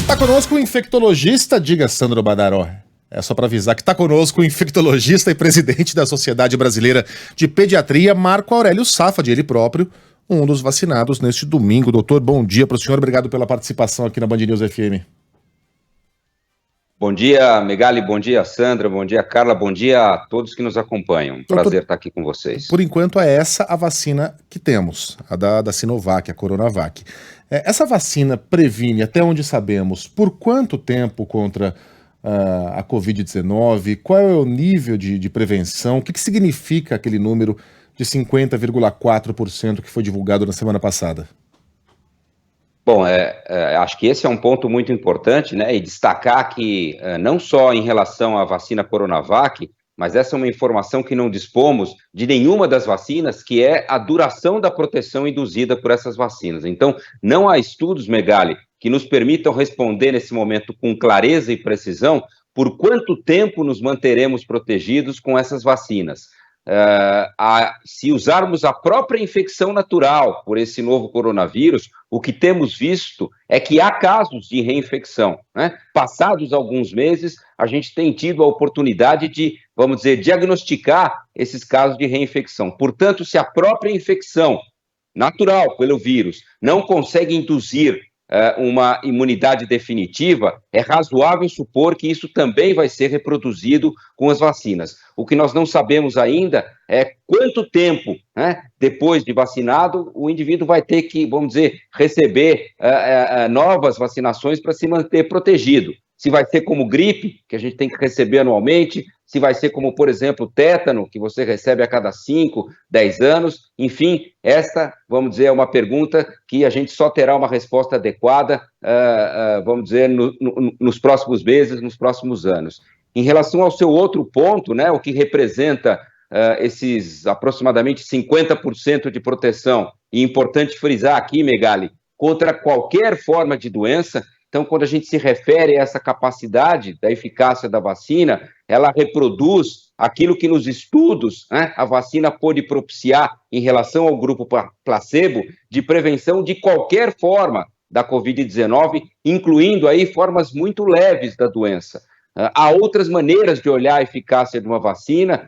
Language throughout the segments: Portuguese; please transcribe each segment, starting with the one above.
Tá conosco o infectologista, diga Sandro Badaró. É só para avisar que tá conosco o infectologista e presidente da Sociedade Brasileira de Pediatria, Marco Aurélio Safadi, ele próprio, um dos vacinados neste domingo. Doutor, bom dia para o senhor, obrigado pela participação aqui na Band News FM. Bom dia, Megali, bom dia, Sandra, bom dia, Carla, bom dia a todos que nos acompanham. Prazer estar aqui com vocês. Por enquanto é essa a vacina que temos, a da Sinovac, a Coronavac. Essa vacina previne, até onde sabemos, por quanto tempo contra a Covid-19? Qual é o nível de prevenção? O que significa aquele número de 50,4% que foi divulgado na semana passada? Bom, acho que esse é um ponto muito importante, né? E destacar que não só em relação à vacina Coronavac, mas essa é uma informação que não dispomos de nenhuma das vacinas, que é a duração da proteção induzida por essas vacinas. Então, não há estudos, Megali, que nos permitam responder nesse momento com clareza e precisão por quanto tempo nos manteremos protegidos com essas vacinas. Se usarmos a própria infecção natural por esse novo coronavírus, o que temos visto é que há casos de reinfecção, né? Passados alguns meses, a gente tem tido a oportunidade de, vamos dizer, diagnosticar esses casos de reinfecção. Portanto, se a própria infecção natural pelo vírus não consegue induzir uma imunidade definitiva, é razoável supor que isso também vai ser reproduzido com as vacinas. O que nós não sabemos ainda é quanto tempo, né, depois de vacinado, o indivíduo vai ter que, vamos dizer, receber novas vacinações para se manter protegido. Se vai ser como gripe, que a gente tem que receber anualmente, se vai ser como, por exemplo, tétano, que você recebe a cada 5, 10 anos. Enfim, esta, vamos dizer, é uma pergunta que a gente só terá uma resposta adequada, vamos dizer, nos próximos meses, nos próximos anos. Em relação ao seu outro ponto, né, o que representa esses aproximadamente 50% de proteção, e importante frisar aqui, Megali, contra qualquer forma de doença. Então, quando a gente se refere a essa capacidade da eficácia da vacina, ela reproduz aquilo que nos estudos, né, a vacina pôde propiciar em relação ao grupo placebo de prevenção de qualquer forma da Covid-19, incluindo aí formas muito leves da doença. Há outras maneiras de olhar a eficácia de uma vacina,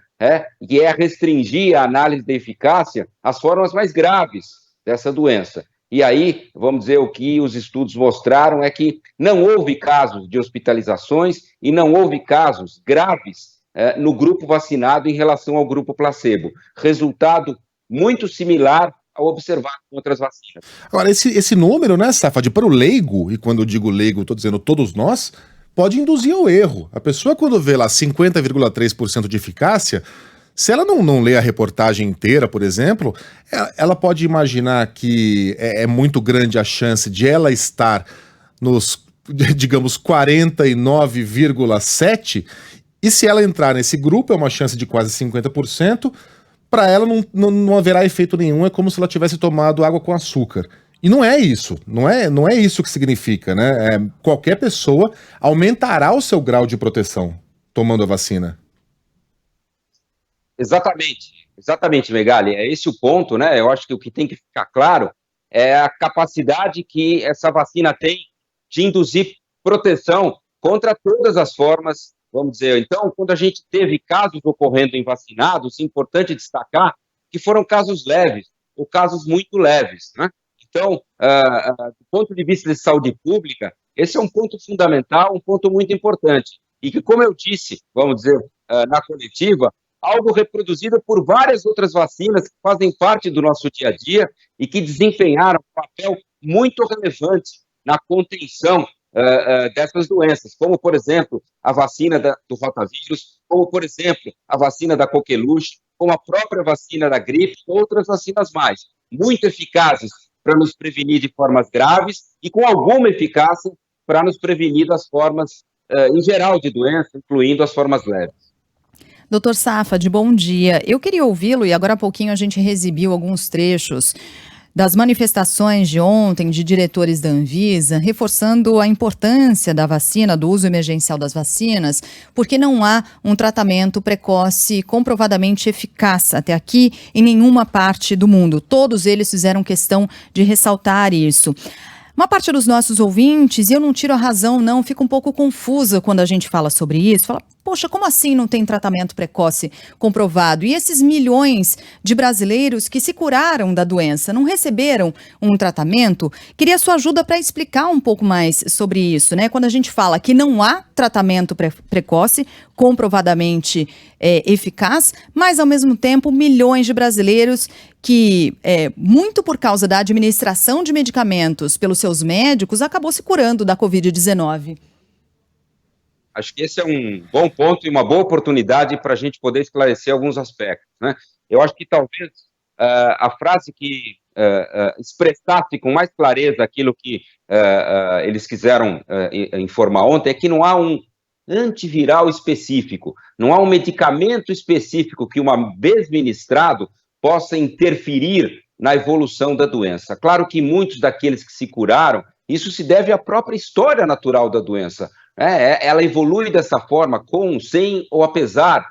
que é restringir a análise da eficácia às formas mais graves dessa doença. E aí, vamos dizer, o que os estudos mostraram é que não houve casos de hospitalizações e não houve casos graves no grupo vacinado em relação ao grupo placebo. Resultado muito similar ao observado com outras vacinas. Agora, esse número, né, Safadi, para o leigo, e quando eu digo leigo, estou dizendo todos nós, pode induzir ao erro. A pessoa, quando vê lá 50,3% de eficácia, se ela não lê a reportagem inteira, por exemplo, ela pode imaginar que é muito grande a chance de ela estar nos, digamos, 49,7%, e se ela entrar nesse grupo, é uma chance de quase 50%, para ela não haverá efeito nenhum, é como se ela tivesse tomado água com açúcar. E não é isso, não é isso que significa, né? Qualquer pessoa aumentará o seu grau de proteção tomando a vacina. Exatamente, Megali, é esse o ponto, né? Eu acho que o que tem que ficar claro é a capacidade que essa vacina tem de induzir proteção contra todas as formas, vamos dizer. Então, quando a gente teve casos ocorrendo em vacinados, é importante destacar que foram casos leves, ou casos muito leves, né? Então, do ponto de vista de saúde pública, esse é um ponto fundamental, um ponto muito importante. E que, como eu disse, vamos dizer, na coletiva, algo reproduzido por várias outras vacinas que fazem parte do nosso dia a dia e que desempenharam um papel muito relevante na contenção dessas doenças, como, por exemplo, a vacina do rotavírus, como, por exemplo, a vacina da coqueluche, como a própria vacina da gripe, outras vacinas mais, muito eficazes para nos prevenir de formas graves e com alguma eficácia para nos prevenir das formas, em geral, de doença, incluindo as formas leves. Doutor Safadi, bom dia. Eu queria ouvi-lo e agora há pouquinho a gente exibiu alguns trechos das manifestações de ontem de diretores da Anvisa, reforçando a importância da vacina, do uso emergencial das vacinas, porque não há um tratamento precoce comprovadamente eficaz até aqui em nenhuma parte do mundo. Todos eles fizeram questão de ressaltar isso. Uma parte dos nossos ouvintes, e eu não tiro a razão não, fica um pouco confusa quando a gente fala sobre isso, fala, poxa, como assim não tem tratamento precoce comprovado? E esses milhões de brasileiros que se curaram da doença, não receberam um tratamento? Queria sua ajuda para explicar um pouco mais sobre isso, né? Quando a gente fala que não há tratamento precoce, comprovadamente eficaz, mas ao mesmo tempo milhões de brasileiros que, muito por causa da administração de medicamentos pelos seus médicos, acabou se curando da Covid-19. Acho que esse é um bom ponto e uma boa oportunidade para a gente poder esclarecer alguns aspectos, né? Eu acho que talvez a frase que expressasse com mais clareza aquilo que eles quiseram informar ontem é que não há um antiviral específico, não há um medicamento específico que, uma vez ministrado, possa interferir na evolução da doença. Claro que muitos daqueles que se curaram, isso se deve à própria história natural da doença. Ela evolui dessa forma, com, sem ou apesar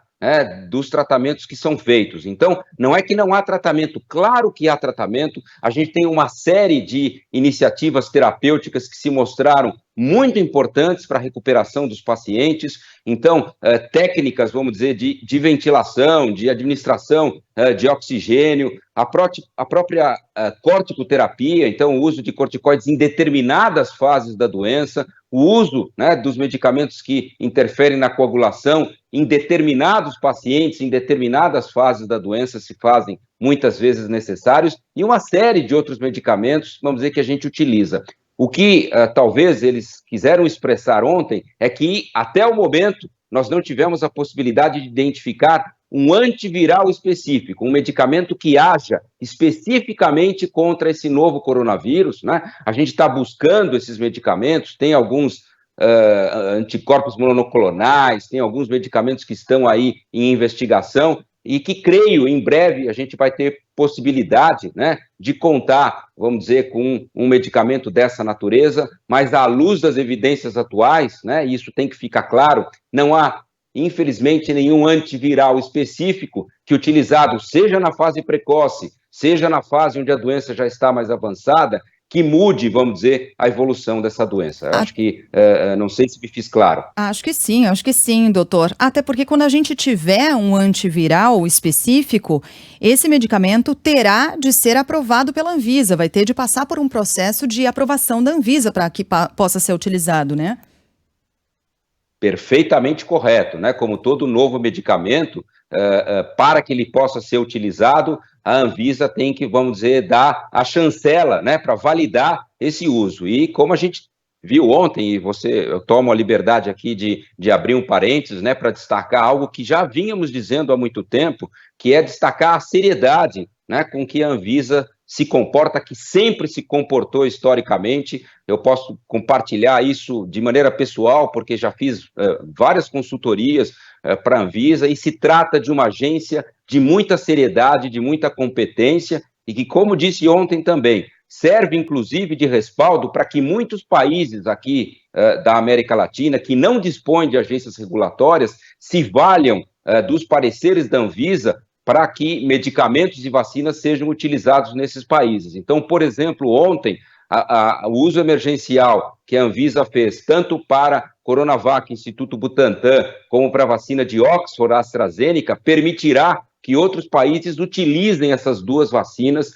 dos tratamentos que são feitos. Então, não é que não há tratamento, claro que há tratamento, a gente tem uma série de iniciativas terapêuticas que se mostraram muito importantes para a recuperação dos pacientes, então, técnicas, vamos dizer, de ventilação, de administração de oxigênio, a própria corticoterapia, então, o uso de corticoides em determinadas fases da doença, o uso dos medicamentos que interferem na coagulação em determinados pacientes, em determinadas fases da doença, se fazem muitas vezes necessários, e uma série de outros medicamentos, vamos dizer, que a gente utiliza. O que talvez eles quiseram expressar ontem é que, até o momento, nós não tivemos a possibilidade de identificar um antiviral específico, um medicamento que haja especificamente contra esse novo coronavírus, né? A gente está buscando esses medicamentos, tem alguns anticorpos monoclonais, tem alguns medicamentos que estão aí em investigação e que, creio, em breve a gente vai ter possibilidade, né, de contar, vamos dizer, com um medicamento dessa natureza, mas à luz das evidências atuais, né, e isso tem que ficar claro, não há, infelizmente, nenhum antiviral específico que, utilizado seja na fase precoce, seja na fase onde a doença já está mais avançada, que mude, vamos dizer, a evolução dessa doença. Eu acho que, não sei se me fiz claro. Acho que sim, doutor. Até porque quando a gente tiver um antiviral específico, esse medicamento terá de ser aprovado pela Anvisa, vai ter de passar por um processo de aprovação da Anvisa para que possa ser utilizado, né? Perfeitamente correto, né? Como todo novo medicamento, para que ele possa ser utilizado, a Anvisa tem que, vamos dizer, dar a chancela, né, para validar esse uso. E como a gente viu ontem, e eu tomo a liberdade aqui de abrir um parênteses, né, para destacar algo que já vínhamos dizendo há muito tempo, que é destacar a seriedade, né, com que a Anvisa se comporta, que sempre se comportou historicamente. Eu posso compartilhar isso de maneira pessoal, porque já fiz várias consultorias para a Anvisa, e se trata de uma agência de muita seriedade, de muita competência, e que, como disse ontem também, serve inclusive de respaldo para que muitos países aqui da América Latina, que não dispõem de agências regulatórias, se valham dos pareceres da Anvisa para que medicamentos e vacinas sejam utilizados nesses países. Então, por exemplo, ontem, o uso emergencial que a Anvisa fez, tanto para Coronavac, Instituto Butantan, como para a vacina de Oxford, AstraZeneca, permitirá que outros países utilizem essas duas vacinas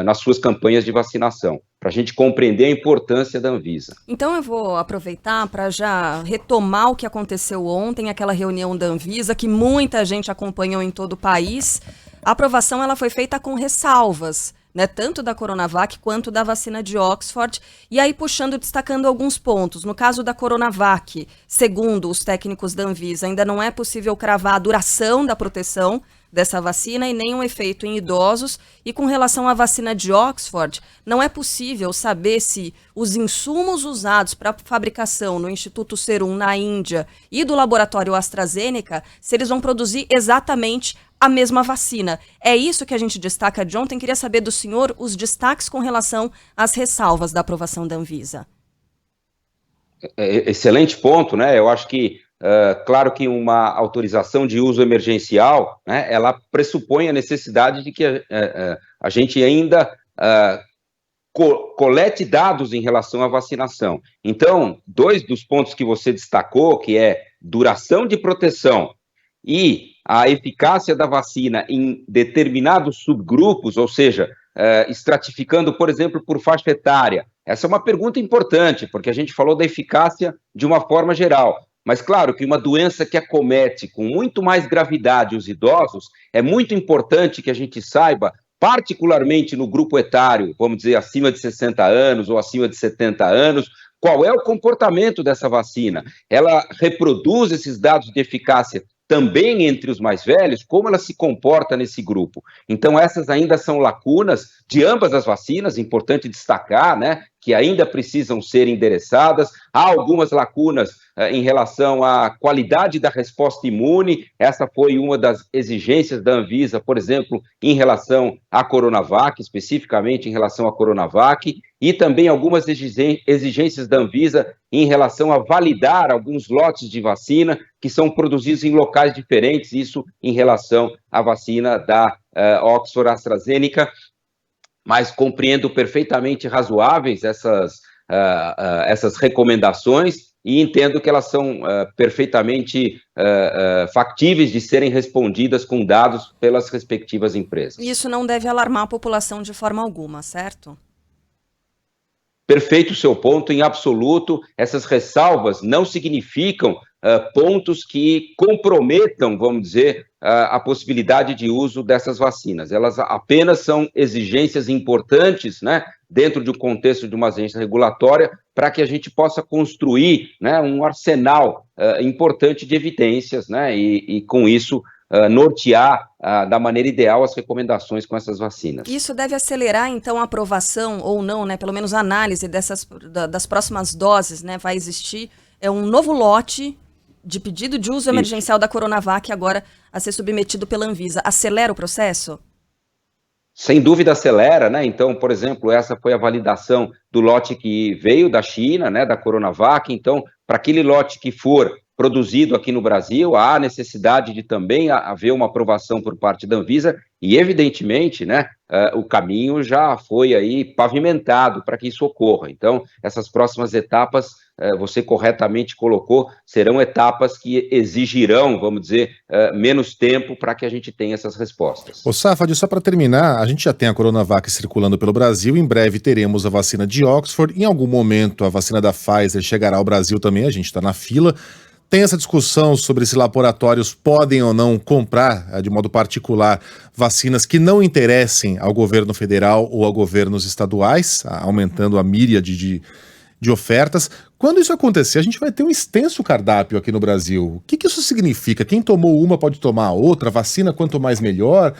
nas suas campanhas de vacinação, para a gente compreender a importância da Anvisa. Então eu vou aproveitar para já retomar o que aconteceu ontem, aquela reunião da Anvisa, que muita gente acompanhou em todo o país. A aprovação ela foi feita com ressalvas, né, tanto da Coronavac quanto da vacina de Oxford, e aí destacando alguns pontos. No caso da Coronavac, segundo os técnicos da Anvisa, ainda não é possível cravar a duração da proteção dessa vacina e nem um efeito em idosos. E com relação à vacina de Oxford, não é possível saber se os insumos usados para fabricação no Instituto Serum na Índia e do laboratório AstraZeneca, se eles vão produzir exatamente a mesma vacina. É isso que a gente destaca de ontem. Queria saber do senhor os destaques com relação às ressalvas da aprovação da Anvisa. Excelente ponto, né? Eu acho que, claro que uma autorização de uso emergencial, né, ela pressupõe a necessidade de que a gente ainda colete dados em relação à vacinação. Então, 2 dos pontos que você destacou, que é duração de proteção e a eficácia da vacina em determinados subgrupos, ou seja, estratificando, por exemplo, por faixa etária. Essa é uma pergunta importante, porque a gente falou da eficácia de uma forma geral. Mas, claro, que uma doença que acomete com muito mais gravidade os idosos, é muito importante que a gente saiba, particularmente no grupo etário, vamos dizer, acima de 60 anos ou acima de 70 anos, qual é o comportamento dessa vacina? Ela reproduz esses dados de eficácia também entre os mais velhos, como ela se comporta nesse grupo. Então, essas ainda são lacunas de ambas as vacinas, importante destacar, né, que ainda precisam ser endereçadas. Há algumas lacunas em relação à qualidade da resposta imune. Essa foi uma das exigências da Anvisa, por exemplo, em relação à Coronavac, especificamente em relação à Coronavac, e também algumas exigências da Anvisa em relação a validar alguns lotes de vacina que são produzidos em locais diferentes, isso em relação à vacina da Oxford AstraZeneca, mas compreendo perfeitamente razoáveis essas recomendações e entendo que elas são perfeitamente factíveis de serem respondidas com dados pelas respectivas empresas. Isso não deve alarmar a população de forma alguma, certo? Perfeito o seu ponto, em absoluto. Essas ressalvas não significam pontos que comprometam, vamos dizer, a possibilidade de uso dessas vacinas. Elas apenas são exigências importantes, né, dentro do contexto de uma agência regulatória, para que a gente possa construir, né, um arsenal importante de evidências, né, e com isso nortear da maneira ideal as recomendações com essas vacinas. Isso deve acelerar, então, a aprovação ou não, né? Pelo menos a análise das próximas doses, né? Vai existir um novo lote de pedido de uso emergencial da Coronavac agora a ser submetido pela Anvisa. Acelera o processo? Sem dúvida acelera, né? Então, por exemplo, essa foi a validação do lote que veio da China, né? Da Coronavac. Então, para aquele lote que for produzido aqui no Brasil, há necessidade de também haver uma aprovação por parte da Anvisa e, evidentemente, né, o caminho já foi aí pavimentado para que isso ocorra. Então, essas próximas etapas, você corretamente colocou, serão etapas que exigirão, vamos dizer, menos tempo para que a gente tenha essas respostas. Ô Safad, só para terminar, a gente já tem a Coronavac circulando pelo Brasil, em breve teremos a vacina de Oxford, em algum momento a vacina da Pfizer chegará ao Brasil também, a gente está na fila. Tem essa discussão sobre se laboratórios podem ou não comprar, de modo particular, vacinas que não interessem ao governo federal ou a governos estaduais, aumentando a míriade de ofertas. Quando isso acontecer, a gente vai ter um extenso cardápio aqui no Brasil. O que isso significa? Quem tomou uma pode tomar a outra? Vacina quanto mais melhor?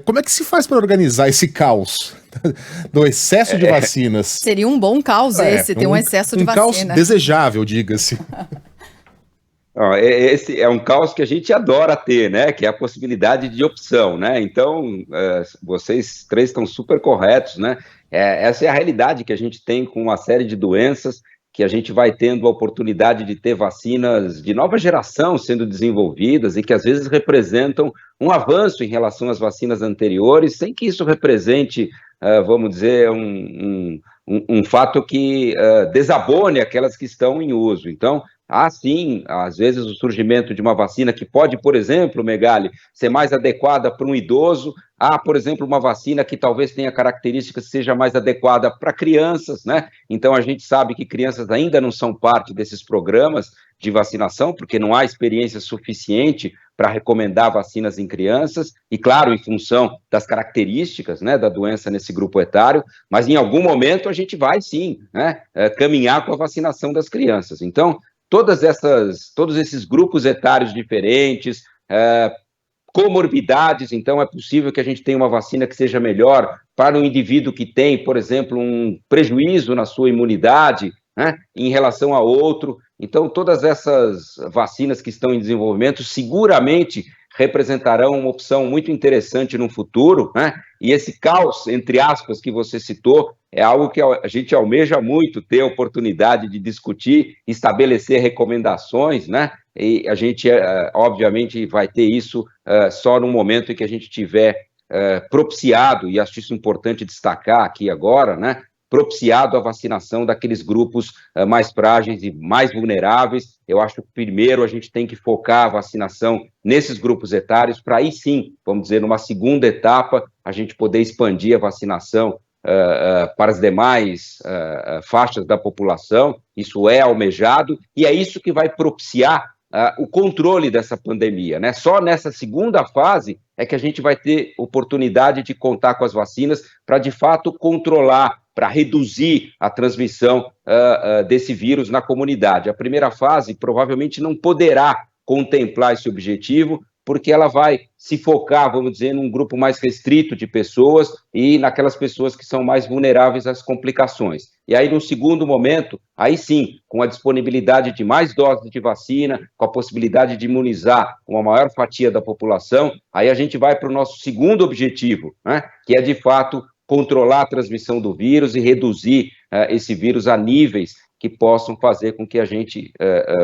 Como é que se faz para organizar esse caos do excesso de vacinas? Seria um bom caos ter um excesso de vacina. Um caos desejável, diga-se. Esse é um caos que a gente adora ter, né? Que é a possibilidade de opção, né? Então, vocês três estão super corretos, né? Essa é a realidade que a gente tem com uma série de doenças, que a gente vai tendo a oportunidade de ter vacinas de nova geração sendo desenvolvidas e que às vezes representam um avanço em relação às vacinas anteriores, sem que isso represente, vamos dizer, um fato que desabone aquelas que estão em uso. Então, há sim, às vezes, o surgimento de uma vacina que pode, por exemplo, Megali, ser mais adequada para um idoso. Há, por exemplo, uma vacina que talvez tenha características que seja mais adequada para crianças, né? Então, a gente sabe que crianças ainda não são parte desses programas de vacinação, porque não há experiência suficiente para recomendar vacinas em crianças, e claro, em função das características, né, da doença nesse grupo etário, mas em algum momento a gente vai sim, né, caminhar com a vacinação das crianças. Então, todos esses grupos etários diferentes, comorbidades, então é possível que a gente tenha uma vacina que seja melhor para um indivíduo que tem, por exemplo, um prejuízo na sua imunidade, né, em relação a outro. Então, todas essas vacinas que estão em desenvolvimento seguramente representarão uma opção muito interessante no futuro, né? E esse caos, entre aspas, que você citou, é algo que a gente almeja muito, ter a oportunidade de discutir, estabelecer recomendações, né? E a gente, obviamente, vai ter isso só no momento em que a gente tiver propiciado, e acho isso importante destacar aqui agora, né, propiciado a vacinação daqueles grupos mais frágeis e mais vulneráveis. Eu acho que primeiro a gente tem que focar a vacinação nesses grupos etários, para aí sim, vamos dizer, numa segunda etapa, a gente poder expandir a vacinação para as demais faixas da população. Isso é almejado, e é isso que vai propiciar o controle dessa pandemia, né? Só nessa segunda fase é que a gente vai ter oportunidade de contar com as vacinas para, de fato, controlar, para reduzir a transmissão desse vírus na comunidade. A primeira fase provavelmente não poderá contemplar esse objetivo, porque ela vai se focar, vamos dizer, num grupo mais restrito de pessoas e naquelas pessoas que são mais vulneráveis às complicações. E aí, no segundo momento, aí sim, com a disponibilidade de mais doses de vacina, com a possibilidade de imunizar uma maior fatia da população, aí a gente vai para o nosso segundo objetivo, né, que é, de fato, controlar a transmissão do vírus e reduzir esse vírus a níveis que possam fazer com que a gente,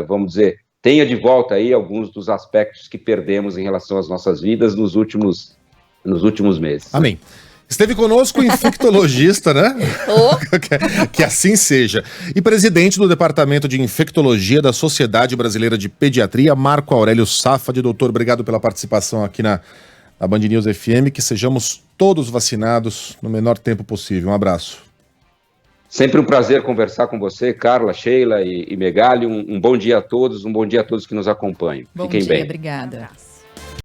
vamos dizer, tenha de volta aí alguns dos aspectos que perdemos em relação às nossas vidas nos últimos meses. Amém. Esteve conosco o infectologista, né? Que assim seja. E presidente do Departamento de Infectologia da Sociedade Brasileira de Pediatria, Marco Aurélio Safadi. Doutor, obrigado pela participação aqui na Band News FM. Que sejamos todos vacinados no menor tempo possível. Um abraço. Sempre um prazer conversar com você, Carla, Sheila e Megali. Um bom dia a todos, um bom dia a todos que nos acompanham. Bom Fiquem dia, bem. Obrigada.